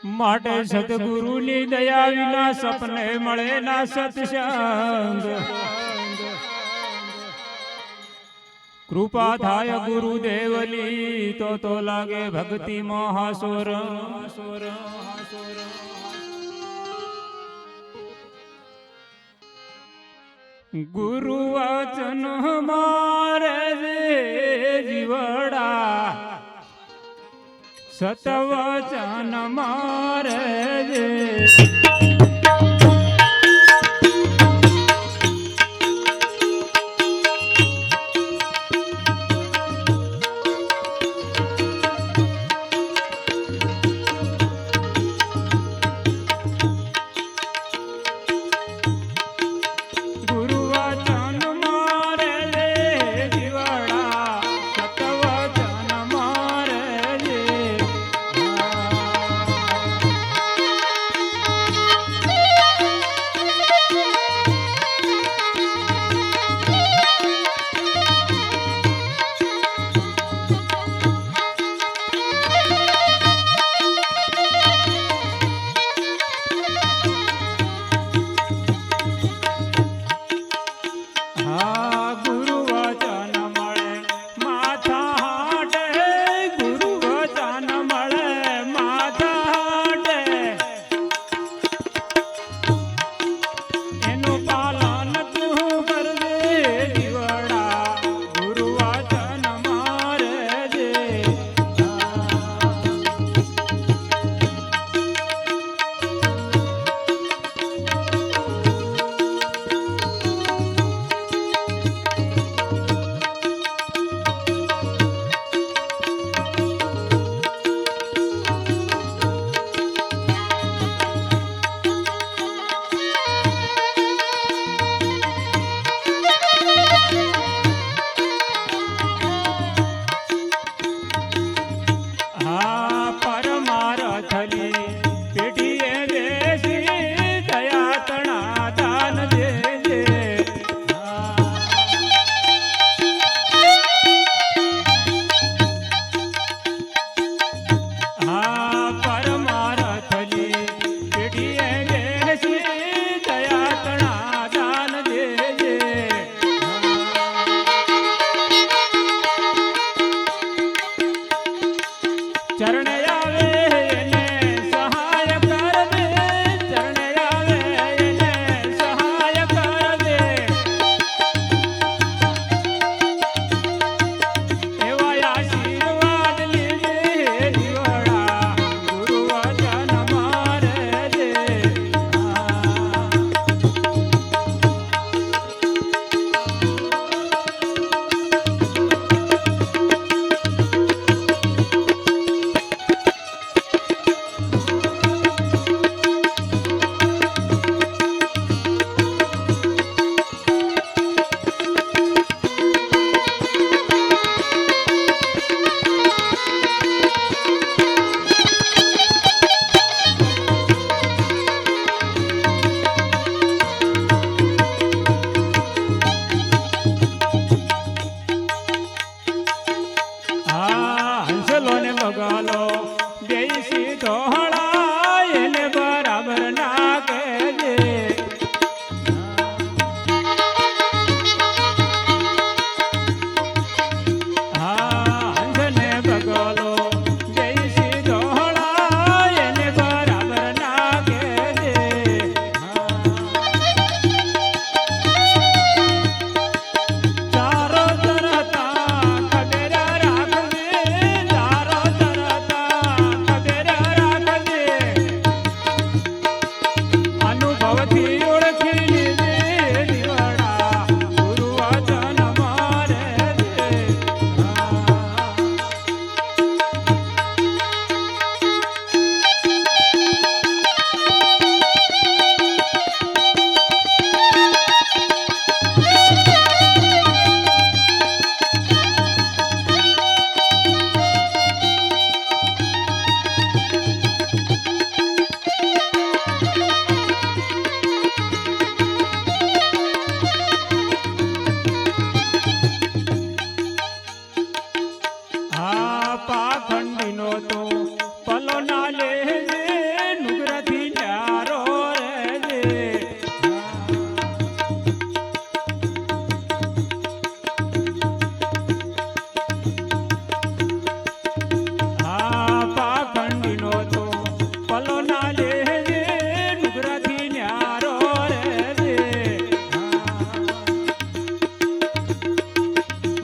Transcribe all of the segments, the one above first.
માટે સદગુરુની દયા વિના સપને મળે ના સત્સંગ કૃપા થાય ગુરુદેવની તો લાગે ભક્તિ મહાસુર ગુરુ વચન મારે જીવડા સતવચન મારે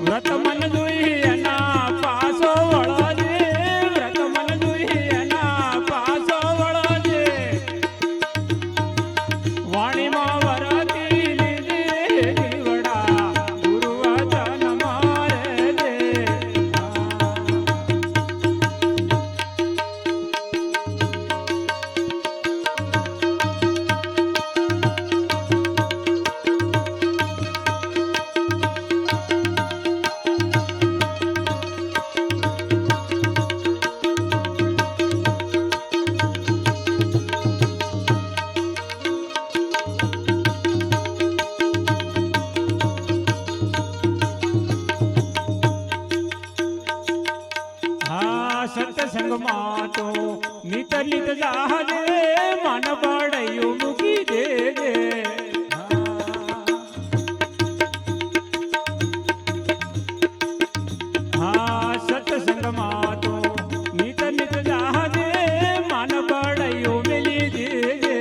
વ્રત મન જોઈ એના પાસો વળજે વ્રત મન જોઈ એના પાસો વળજે વાણીમાં વરતી લીધી જીવડા ગુરુ વચન મારે દે સત્સંગમાં તો નિત નિત જાહજે મન બળયું મૂકી દેજે હા સત્સંગમાં તો નિત નિત જાહજે મન બળયું મેલી દેજે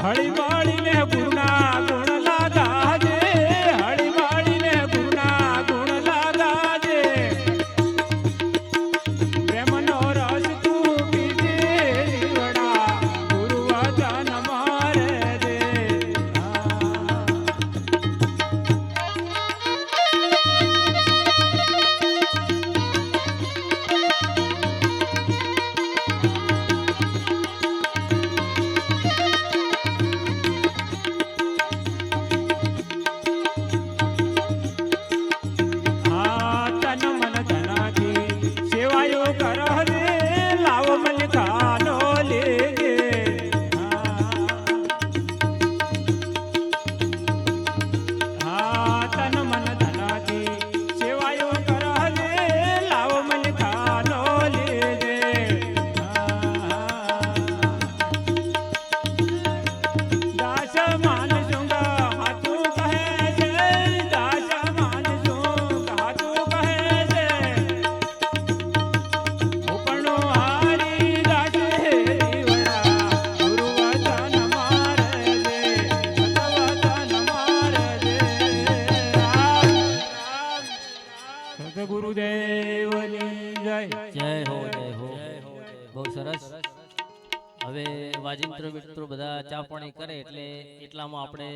હળી બાળીને ગુરુના ગુણ લાદાજે હળી બાળીને ગુરુના ગુણ લાદાજે પ્રેમનો રસ તું પીજે જીવડા ગુરુ વચન મારે દે હવે વાજિંત્ર મિત્રો બધા ચા પાણી કરે એટલે એટલામાં આપણે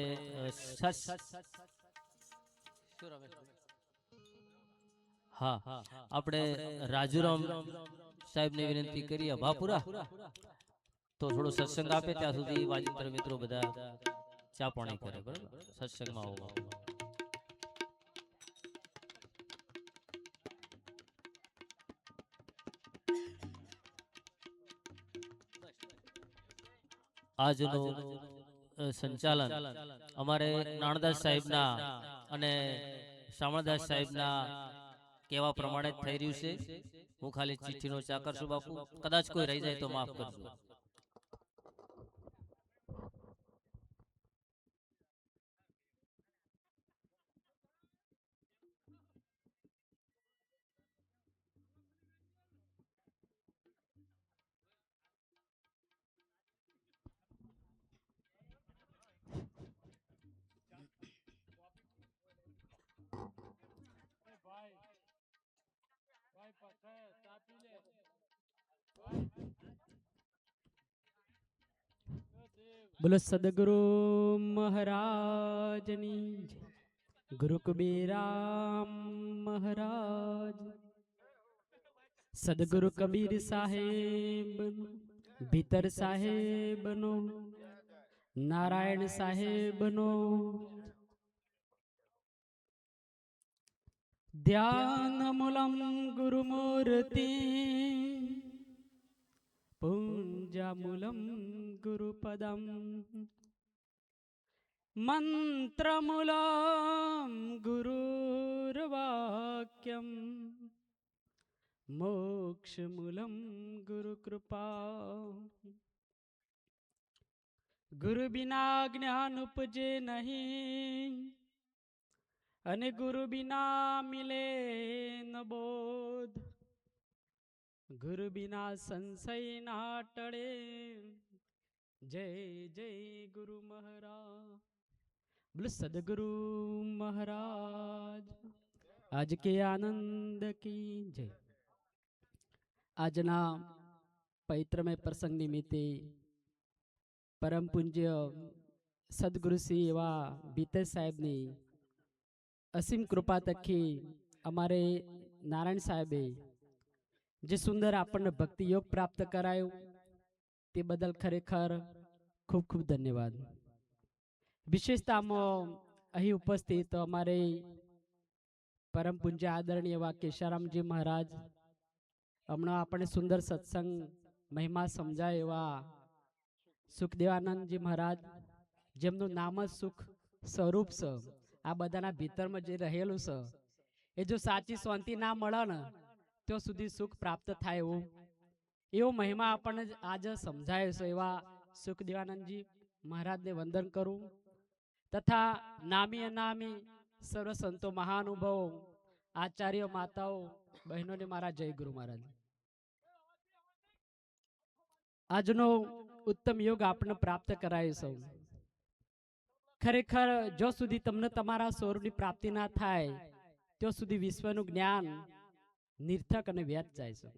હા આપણે રાજુરામ સાહેબ ને વિનંતી કરીએ ભાપુરા તો થોડો સત્સંગ આપે ત્યાં સુધી વાજિંત્ર મિત્રો બધા ચા પાણી કરે બરાબર સત્સંગમાં આવો આજનું સંચાલન અમારે નાણદાસ સાહેબના અને શામળદાસ સાહેબના કહેવા પ્રમાણે જ થઈ રહ્યું છે હું ખાલી ચિઠ્ઠીનો ચાકર છું બાપુ કદાચ કોઈ રહી જાય તો માફ કરજો બોલો સદગુરુ મહારાજની ગુરુ કબીરામ મહારાજ સદગુરુ કબીર સાહેબ ભીતર સાહેબનો નારાયણ સાહેબનો ધ્યાન મૂલમ ગુરુમૂર્તિ પૂંજામૂલમ ગુરુપદમ મંત્રમૂલમ ગુરુર્વાક્યમ મોક્ષમૂલમ ગુરુકૃપા ગુરુ બિના જ્ઞાન ઉપજે નહીં અને ગુરુ બિના મિલે ન બોધ ગુરુ બિના સંશય ના ટળે જય જય ગુરુ મહારાજ બોલો સદગુરુ મહારાજ આજ કે આનંદ કી જય. આજના પવિત્રમય પ્રસંગ નિમિત્તે પરમ પૂજ્ય સદગુરુ શ્રી એવા ભીતેજ સાહેબની અસીમ કૃપા તકી અમારે નારાયણ સાહેબે જે સુંદર આપણને ભક્તિ યોગ પ્રાપ્ત કરાયું તે બદલ ખરેખર ખૂબ ખૂબ ધન્યવાદ. વિશેષતામાં અહીં ઉપસ્થિત અમારે પરમ પૂજ્ય આદરણીય એવા કેશારામજી મહારાજ, હમણાં આપણે સુંદર સત્સંગ મહિમા સમજાય એવા સુખદેવાનંદજી મહારાજ, જેમનું નામ જ સુખ સ્વરૂપ છે. આ બધાના ભીતરમાં જે રહેલું છે એ જો સાચી શાંતિ ના મળે ને ત્યાં સુધી સુખ પ્રાપ્ત થાય એવો મહિમા આપણને આજે સમજાય છે. એવા સુખદેવાનંદજી મહારાજને વંદન કરું તથા નામી અનામી સર્વ સંતો મહાનુભવો આચાર્ય માતાઓ બહેનોને મારા જય ગુરુ મહારાજ. આજનો ઉત્તમ યોગ આપણે પ્રાપ્ત કરાય છે. ખરેખર જો સુધી તમને તમારા સ્વરૂપની પ્રાપ્તિ ના થાય ત્યાં સુધી વિશ્વનું જ્ઞાન નિર્થક અને વ્યર્થ જાય છે.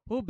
હું